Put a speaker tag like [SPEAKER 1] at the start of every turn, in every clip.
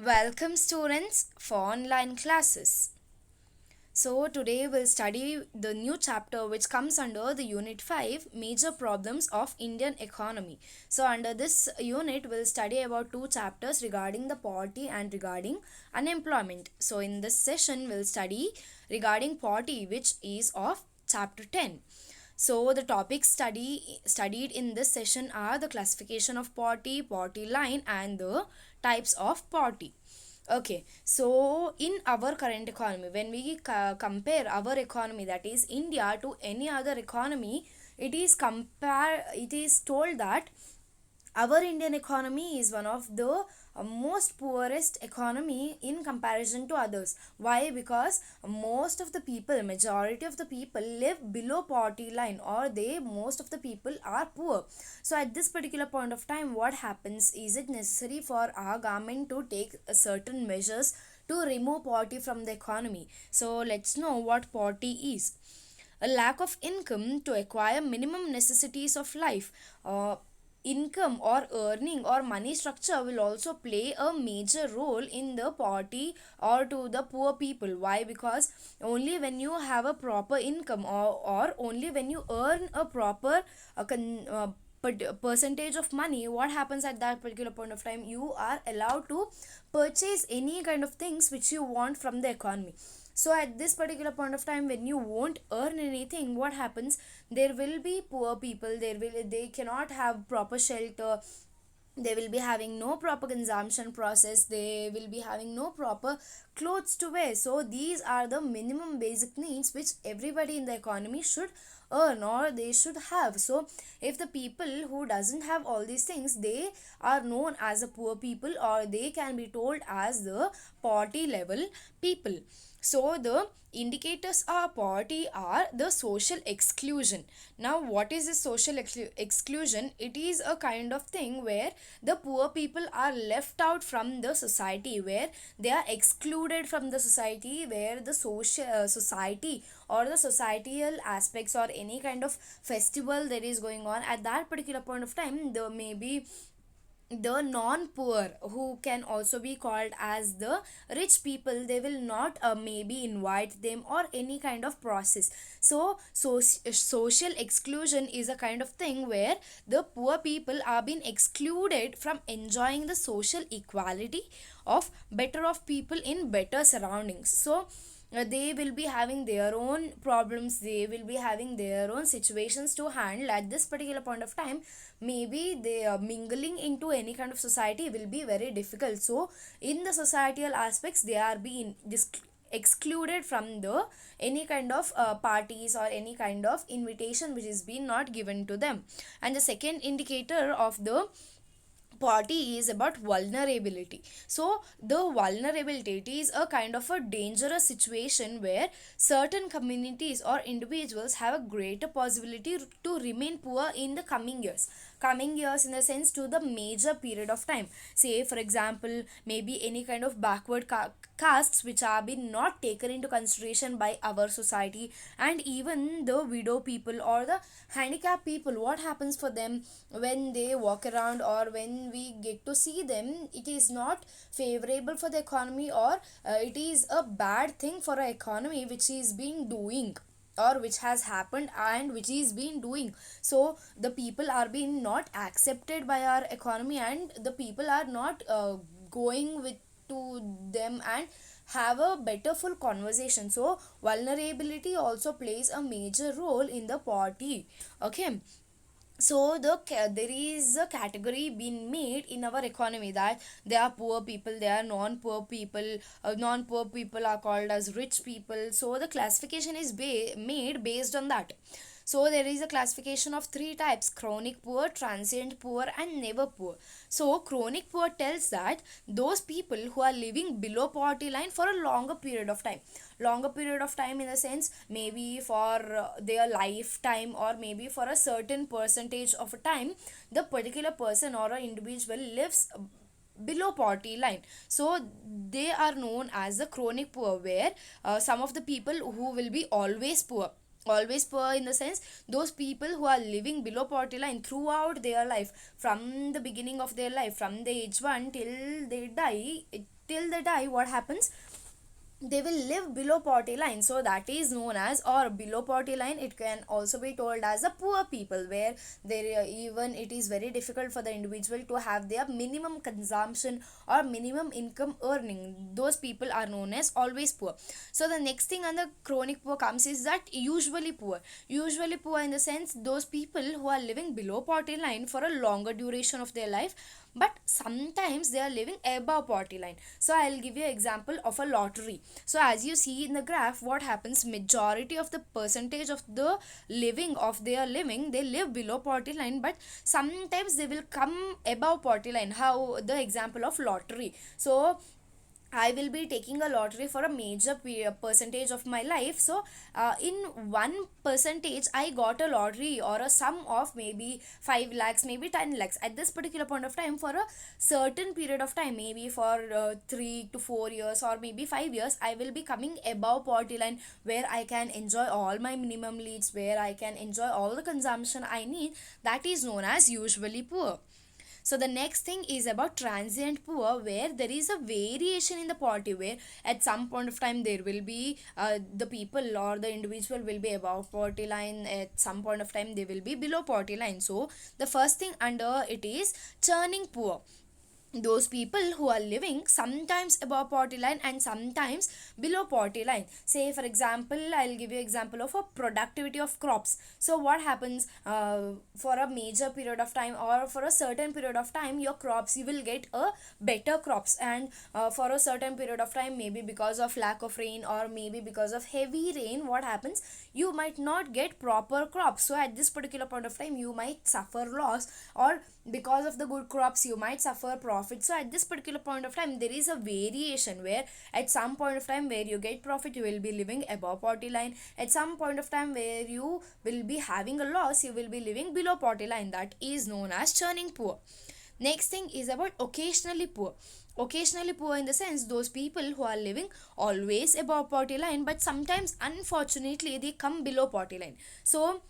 [SPEAKER 1] Welcome students for online classes. So today we'll study the new chapter which comes under the unit 5 major problems of Indian economy. So under this unit we'll study about two chapters regarding the poverty and regarding unemployment. So in this session we'll study regarding poverty which is of chapter 10. So the topics studied in this session are the classification of poverty, poverty line and the types of poverty. Okay, so in our current economy, when we compare our economy, that is India, to any other economy, it is told that our Indian economy is one of the most poorest economy in comparison to others. Why? Because majority of the people live below poverty line, or most of the people are poor. So at this particular point of time, what happens? Is it necessary for our government to take certain measures to remove poverty from the economy? So let's know what poverty is. A lack of income to acquire minimum necessities of life. Income or earning or money structure will also play a major role in the poverty or to the poor people. Why? Because only when you have a proper income, or only when you earn a proper percentage of money, what happens at that particular point of time, you are allowed to purchase any kind of things which you want from the economy. So at this particular point of time, when you won't earn anything, what happens? There will be poor people, they cannot have proper shelter, they will be having no proper consumption process, they will be having no proper clothes to wear. So these are the minimum basic needs which everybody in the economy should earn, or they should have. So if the people who doesn't have all these things, they are known as a poor people, or they can be told as the poverty level people. So the indicators of poverty are the social exclusion. Now what is this social exclusion? It is a kind of thing where the poor people are left out from the society, where they are excluded from the society, where the social society or the societal aspects or any kind of festival that is going on at that particular point of time, there may be the non-poor, who can also be called as the rich people, they will not maybe invite them or any kind of process. So social exclusion is a kind of thing where the poor people are being excluded from enjoying the social equality of better of people in better surroundings. So they will be having their own problems, they will be having their own situations to handle at this particular point of time. Maybe they are mingling into any kind of society will be very difficult. So in the societal aspects, they are being excluded from the any kind of parties or any kind of invitation which is being not given to them. And the second indicator of the poverty is about vulnerability. So the vulnerability, it is a kind of a dangerous situation where certain communities or individuals have a greater possibility to remain poor in the coming years in the sense to the major period of time. Say for example, maybe any kind of backward castes which are been not taken into consideration by our society, and even the widow people or the handicapped people, what happens for them when they walk around or when we get to see them? It is not favorable for the economy, or it is a bad thing for our economy which is being doing, or which has happened and which is being doing. So the people are being not accepted by our economy, and the people are not going with to them and have a better full conversation. So vulnerability also plays a major role in the poverty. Okay, so there is a category being made in our economy that they are poor people, they are non-poor people. Non-poor people are called as rich people. So the classification is made based on that. So there is a classification of three types: chronic poor, transient poor and never poor. So chronic poor tells that those people who are living below poverty line for a longer period of time, in the sense maybe for their lifetime, or maybe for a certain percentage of a time, the particular person or an individual lives below poverty line. So they are known as the chronic poor, where some of the people who will be always poor in the sense those people who are living below poverty line throughout their life, from the beginning of their life, from the age 1 till they die. till they die, what happens, they will live below poverty line. So that is known as, or below poverty line, it can also be told as the poor people, where there even it is very difficult for the individual to have their minimum consumption or minimum income earning. Those people are known as always poor. So the next thing on the chronic poor comes is that usually poor. Usually poor in the sense, those people who are living below poverty line for a longer duration of their life, but sometimes they are living above poverty line. So I'll give you an example of a lottery. So as you see in the graph, what happens, majority of the percentage of the living of their living, they live below poverty line, but sometimes they will come above poverty line. How, the example of lottery. So I will be taking a lottery for a major percentage of my life. So, in 1%, I got a lottery or a sum of maybe 5 lakhs, maybe 10 lakhs at this particular point of time for a certain period of time, maybe for 3 to 4 years or maybe 5 years. I will be coming above poverty line, where I can enjoy all my minimum needs, where I can enjoy all the consumption I need. That is known as usually poor. So the next thing is about transient poor, where there is a variation in the poverty, where at some point of time there will be the people or the individual will be above poverty line, at some point of time they will be below poverty line. So the first thing under it is churning poor, those people who are living sometimes above poverty line and sometimes below poverty line. Say for example, I'll give you example of a productivity of crops. So what happens, for a major period of time or for a certain period of time, your crops, you will get a better crops, and for a certain period of time, maybe because of lack of rain or maybe because of heavy rain, what happens, you might not get proper crops. So at this particular point of time, you might suffer loss, or because of the good crops you might suffer profit. So at this particular point of time, there is a variation, where at some point of time where you get profit, you will be living above poverty line. At some point of time where you will be having a loss, you will be living below poverty line. That is known as churning poor. Next thing is about occasionally poor. Occasionally poor in the sense, those people who are living always above poverty line, but sometimes unfortunately they come below poverty line. So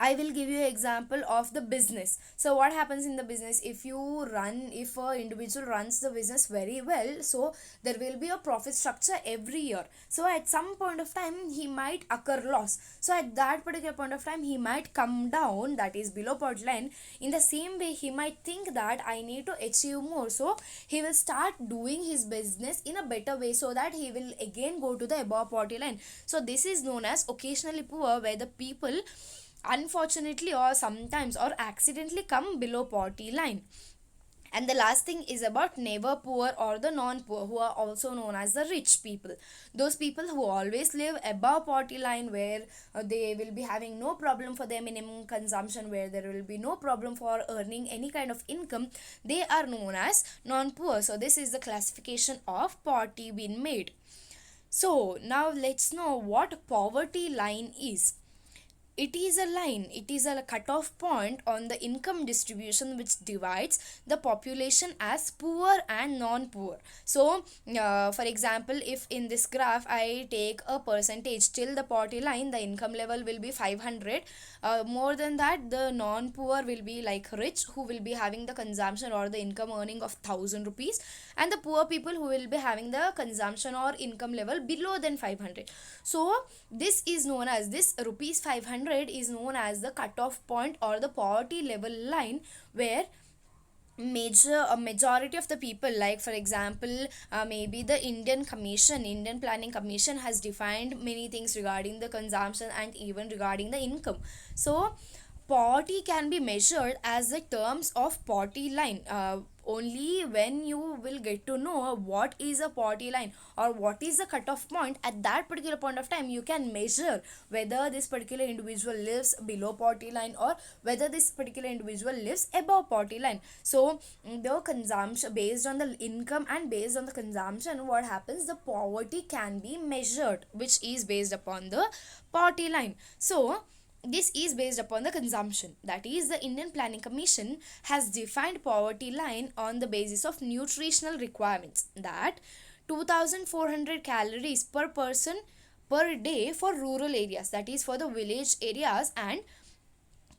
[SPEAKER 1] I will give you an example of the business. So what happens in the business, if a individual runs the business very well, so there will be a profit structure every year. So at some point of time he might occur loss. So at that particular point of time he might come down, that is below poverty line. In the same way, he might think that I need to achieve more. So he will start doing his business in a better way, so that he will again go to the above poverty line. So this is known as occasionally poor, where the people unfortunately or sometimes or accidentally come below poverty line. And the last thing is about never poor or the non poor, who are also known as the rich people. Those people who always live above poverty line, where they will be having no problem for their minimum consumption, where there will be no problem for earning any kind of income, they are known as non poor. So this is the classification of poverty being made. So now let's know what poverty line is. It is a line, it is a cutoff point on the income distribution which divides the population as poor and non-poor. So for example, if in this graph I take a percentage till the poverty line, the income level will be 500. More than that, the non-poor will be like rich, who will be having the consumption or the income earning of 1000 rupees, and the poor people who will be having the consumption or income level below than 500. So this is known as, this rupees 500 is known as the cutoff point or the poverty level line, where a majority of the people, like for example, maybe the Indian Planning Commission has defined many things regarding the consumption and even regarding the income. So poverty can be measured as the terms of poverty line. Only when you will get to know what is a poverty line or what is the cutoff point, at that particular point of time you can measure whether this particular individual lives below poverty line or whether this particular individual lives above poverty line. So the consumption, based on the income and based on the consumption, what happens, the poverty can be measured, which is based upon the poverty line. So this is based upon the consumption. That is, the Indian Planning Commission has defined poverty line on the basis of nutritional requirements, that 2400 calories per person per day for rural areas, that is for the village areas, and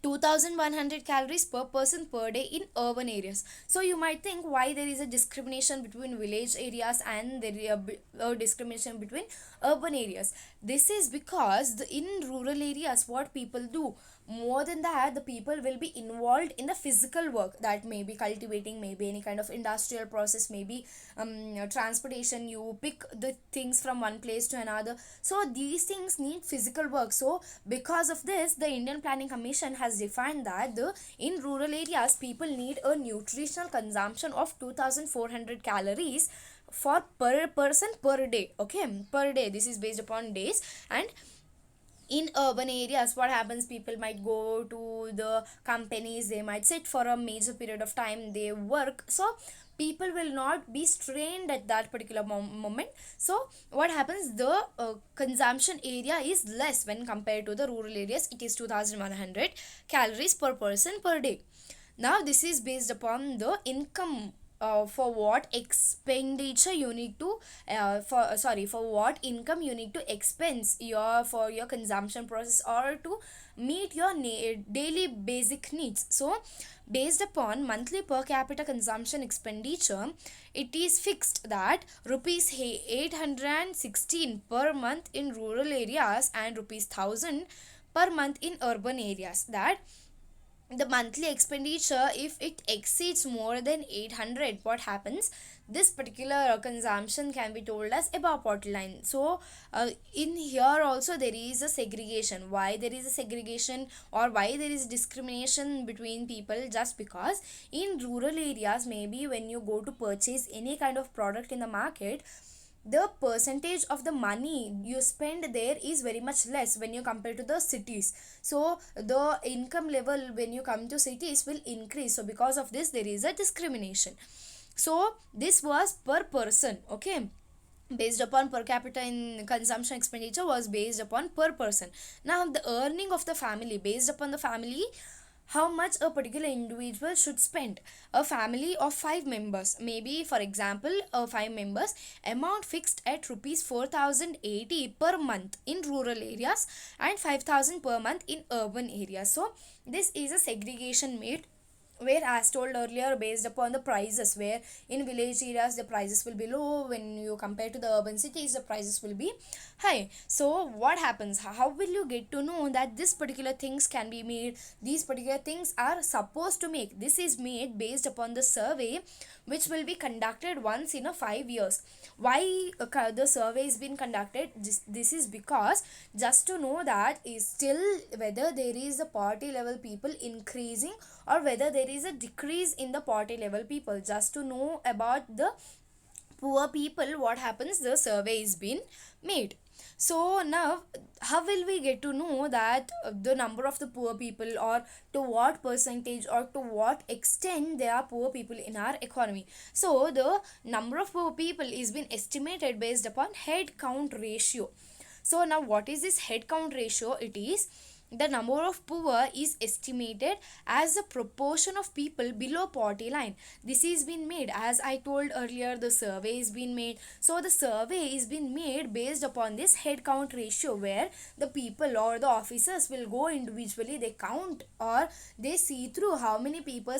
[SPEAKER 1] 2100 calories per person per day in urban areas. So you might think why there is a discrimination between village areas and there is a discrimination between urban areas. This is because in rural areas what people do, more than that, the people will be involved in the physical work, that may be cultivating, maybe any kind of industrial process, maybe transportation, you pick the things from one place to another. So these things need physical work. So because of this, the Indian Planning Commission has defined that in rural areas people need a nutritional consumption of 2400 calories for per person per day. Okay, per day, this is based upon days. And in urban areas what happens, people might go to the companies, they might sit for a major period of time, they work, so people will not be strained at that particular moment. So what happens, the consumption area is less when compared to the rural areas. It is 2100 calories per person per day. Now this is based upon the income, for what expenditure you need to for what income you need to expense your for your consumption process or to meet your daily basic needs. So based upon monthly per capita consumption expenditure, it is fixed that rupees 816 per month in rural areas and rupees 1000 per month in urban areas. That the monthly expenditure, if it exceeds more than 800, what happens, this particular consumption can be told as above poverty line. So in here also there is a segregation. Why there is a segregation or why there is discrimination between people? Just because in rural areas, maybe when you go to purchase any kind of product in the market, the percentage of the money you spend there is very much less when you compare to the cities. So the income level when you come to cities will increase. So because of this there is a discrimination. So this was per person. Okay, based upon per capita in consumption expenditure was based upon per person. Now the earning of the family, based upon the family, how much a particular individual should spend. A family of 5 members, maybe for example 5 members, amount fixed at rupees 4080 per month in rural areas and 5000 per month in urban areas. So this is a segregation made, where as told earlier, based upon the prices, where in village areas the prices will be low, when you compare to the urban cities the prices will be high. So what happens, how will you get to know that this particular things can be made, these particular things are supposed to make? This is made based upon the survey which will be conducted once in a 5 years. Why the survey is being conducted? This is because just to know that is still whether there is a poverty level people increasing or whether there is a decrease in the poverty level people. Just to know about the poor people, what happens, the survey is being made. So now how will we get to know that the number of the poor people, or to what percentage or to what extent there are poor people in our economy? So the number of poor people is been estimated based upon head count ratio. So now what is this head count ratio? It is the number of poor is estimated as the proportion of people below poverty line. This is been made, as I told earlier, the survey is been made. So the survey is been made based upon this head count ratio, where the people or the officers will go individually, they count or they see through how many people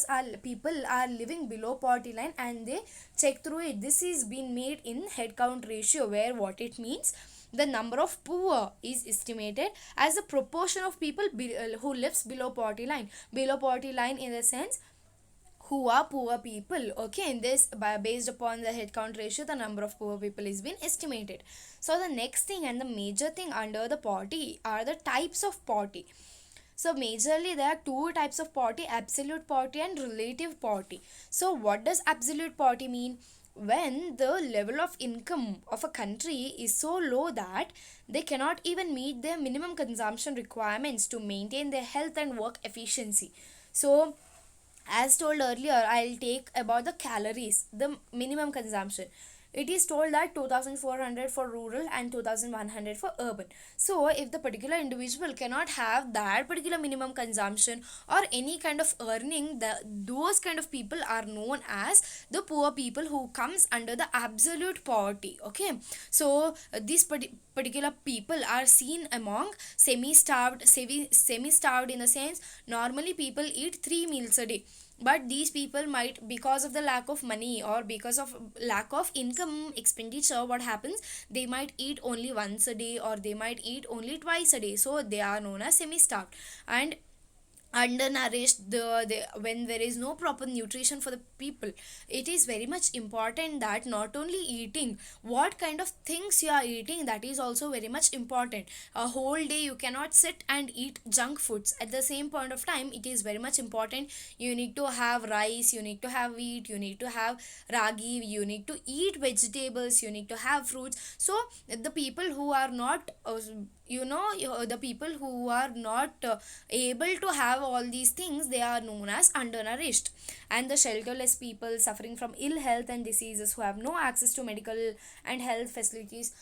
[SPEAKER 1] are living below poverty line, and they check through it. This is been made in head count ratio, where what it means, the number of poor is estimated as a proportion of people who lives below poverty line. Below poverty line in the sense who are poor people. Okay, in this, based upon the head count ratio, the number of poor people is been estimated. So the next thing and the major thing under the poverty are the types of poverty. So majorly there are two types of poverty: absolute poverty and relative poverty. So what does absolute poverty mean? When the level of income of a country is so low that they cannot even meet their minimum consumption requirements to maintain their health and work efficiency. So as told earlier, I'll take about the calories, the minimum consumption. it is told that 2400 for rural and 2100 for urban. So if the particular individual cannot have that particular minimum consumption or any kind of earning, those kind of people are known as the poor people who comes under the absolute poverty. Okay, so these particular people are seen among semi starved in the sense normally people eat 3 meals a day, but these people might, because of the lack of money or because of lack of income expenditure, what happens, they might eat only once a day or they might eat only twice a day, so they are known as semi starved and undernourished. When there is no proper nutrition for the people, it is very much important that not only eating, what kind of things you are eating, that is also very much important. A whole day you cannot sit and eat junk foods. At the same point of time, it is very much important, you need to have rice, you need to have wheat, you need to have ragi, you need to eat vegetables, you need to have fruits. So the people who are not the people who are not able to have all these things, they are known as undernourished. And the shelterless people suffering from ill health and diseases, who have no access to medical and health facilities.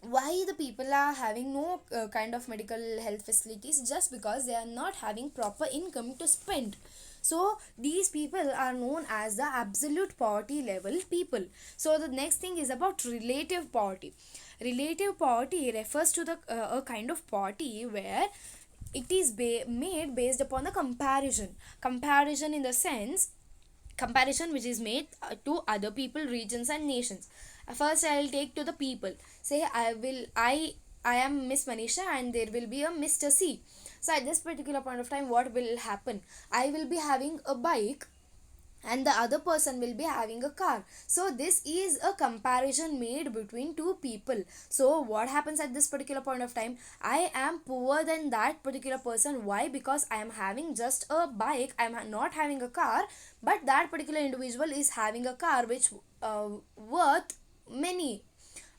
[SPEAKER 1] Why the people are having no kind of medical health facilities? Just because they are not having proper income to spend. So these people are known as the absolute poverty level people. So the next thing is about relative poverty. Relative poverty refers to the a kind of poverty where it is made based upon the comparison in the sense, comparison which is made to other people, regions and nations. First I'll take to the people. Say I am Miss Manisha and there will be a Mr. C. So at this particular point of time, what will happen? I will be having a bike and the other person will be having a car. So this is a comparison made between two people. So what happens at this particular point of time? I am poorer than that particular person. Why? Because I am having just a bike, I am not having a car, but that particular individual is having a car which worth many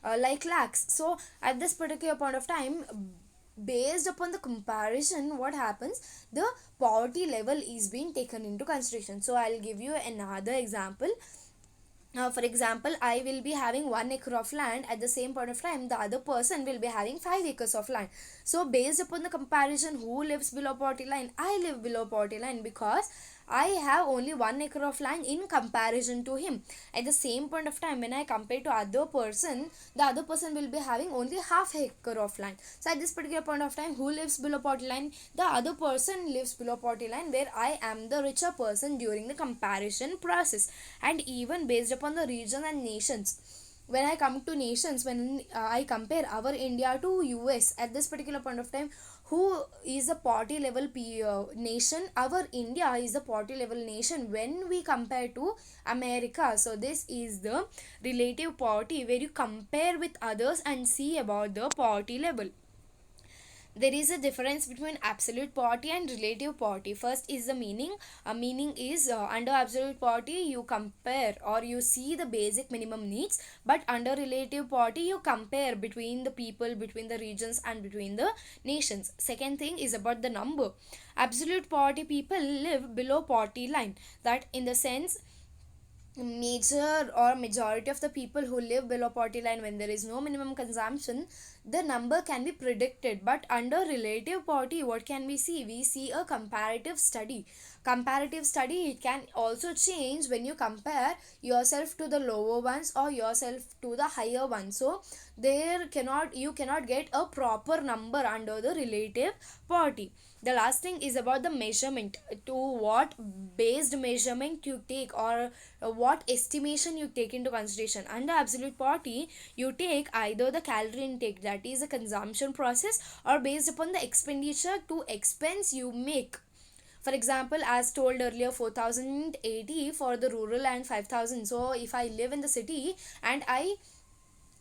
[SPEAKER 1] like lakhs. So at this particular point of time, based upon the comparison, what happens, the poverty level is being taken into consideration. So I'll give you another example. For example, I will be having 1 acre of land. At the same point of time, the other person will be having 5 acres of land. So based upon the comparison, who lives below poverty line? I live below poverty line because I have only 1 acre of land in comparison to him. At the same point of time, when I compare to other person, the other person will be having only half acre of land. So at this particular point of time, who lives below poverty line? The other person lives below poverty line, where I am the richer person during the comparison process. And even based upon the region and nations, when I come to nations, when I compare our India to US, at this particular point of time, who is a poverty level nation? Our India is a poverty level nation when we compare to America. So this is the relative poverty, where you compare with others and see about the poverty level. There is a difference between absolute poverty and relative poverty. First is the meaning. A meaning is, under absolute poverty you compare or you see the basic minimum needs, but under relative poverty you compare between the people, between the regions and between the nations. Second thing is about the number. Absolute poverty people live below poverty line. That in the sense, majority of the people who live below poverty line, when there is no minimum consumption, the number can be predicted. But under relative poverty, what can we see? We see a comparative study. It can also change when you compare yourself to the lower ones or yourself to the higher ones. So you cannot get a proper number under the relative poverty. The last thing is about the measurement. To what based measurement you take, or what estimation you take into consideration. Under absolute poverty, you take either the calorie intake, that is a consumption process, or based upon the expenditure to expense you make. For example, as told earlier, 4080 for the rural and 5000. So if I live in the city and I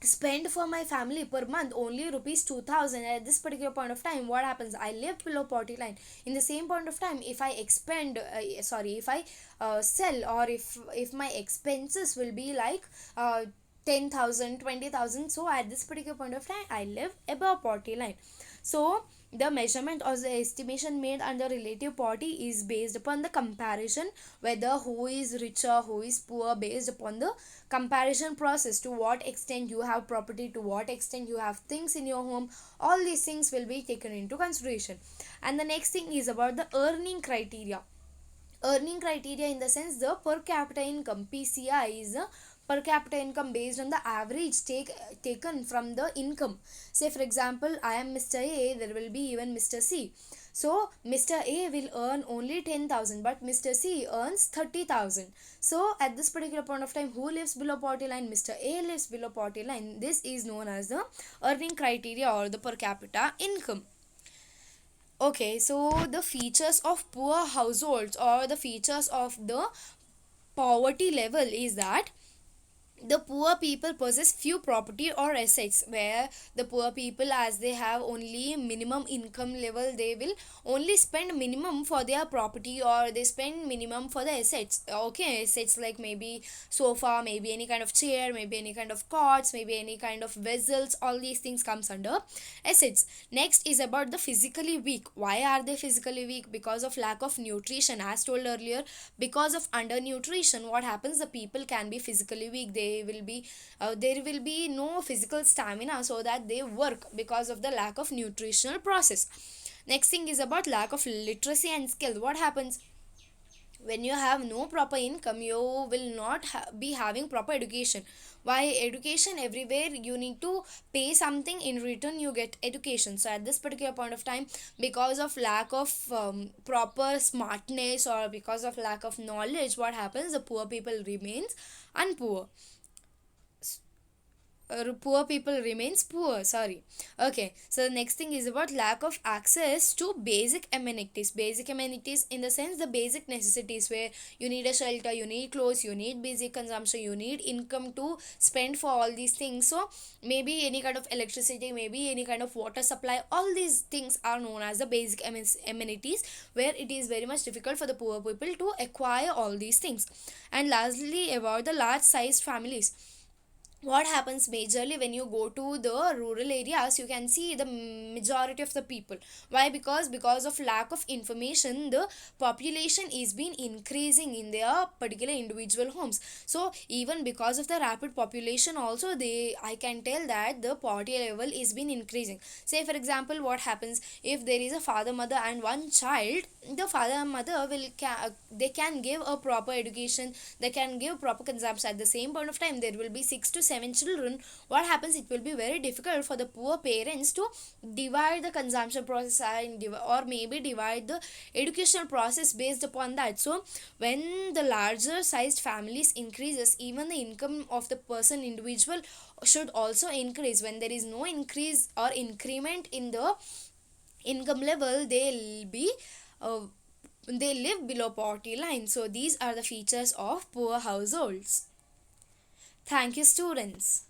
[SPEAKER 1] spend for my family per month only rupees 2000, at this particular point of time, what happens? I live below poverty line. In the same point of time, if I if I sell, or if my expenses will be like 10,000, 20,000. So at this particular point of time, I live above poverty line. So the measurement or the estimation made under relative poverty is based upon the comparison, whether who is richer, who is poor, based upon the comparison process, to what extent you have property, to what extent you have things in your home. All these things will be taken into consideration. And the next thing is about the earning criteria. Earning criteria in the sense the per capita income, PCI, is the per capita income based on the average taken from the income. Say for example, I am Mr. A, there will be even Mr. C. So Mr. A will earn only 10,000, but Mr. C earns 30,000. So at this particular point of time, who lives below poverty line? Mr. A lives below poverty line. This is known as the earning criteria or the per capita income. Okay, so the features of poor households or the features of the poverty level is that the poor people possess few property or assets, where the poor people, as they have only minimum income level, they will only spend minimum for their property, or they spend minimum for the assets. Okay, assets like maybe sofa, maybe any kind of chair, maybe any kind of cots, maybe any kind of vessels. All these things comes under assets. Next is about the physically weak. Why are they physically weak? Because of lack of nutrition. As told earlier, because of undernutrition, what happens, the people can be physically weak. They will be there will be no physical stamina, so that they work because of the lack of nutritional process. Next thing is about lack of literacy and skill. What happens when you have no proper income? You will not be having proper education. Why? Education everywhere, you need to pay something, in return you get education. So at this particular point of time, because of lack of proper smartness, or because of lack of knowledge, what happens, the poor people remains unpoor. Poor people remains poor, sorry. Okay, so the next thing is about lack of access to basic amenities. Basic amenities in the sense the basic necessities, where you need a shelter, you need clothes, you need basic consumption, you need income to spend for all these things. So maybe any kind of electricity, maybe any kind of water supply, all these things are known as the basic amenities, where it is very much difficult for the poor people to acquire all these things. And lastly, about the large sized families. What happens majorly when you go to the rural areas, you can see the majority of the people. Why? Because of lack of information, the population is been increasing in their particular individual homes. So even because of the rapid population also, they, I can tell that the poverty level is been increasing. Say for example, what happens if there is a father, mother and one child? The father and mother will they can give a proper education, they can give proper consumption. At the same point of time, there will be 6 to 7 children. What happens, it will be very difficult for the poor parents to divide the consumption process, and or maybe divide the educational process based upon that. So when the larger sized families increases, even the income of the person individual should also increase. When there is no increase or increment in the income level, they'll be uh, they live below poverty line. So these are the features of poor households. Thank you, students.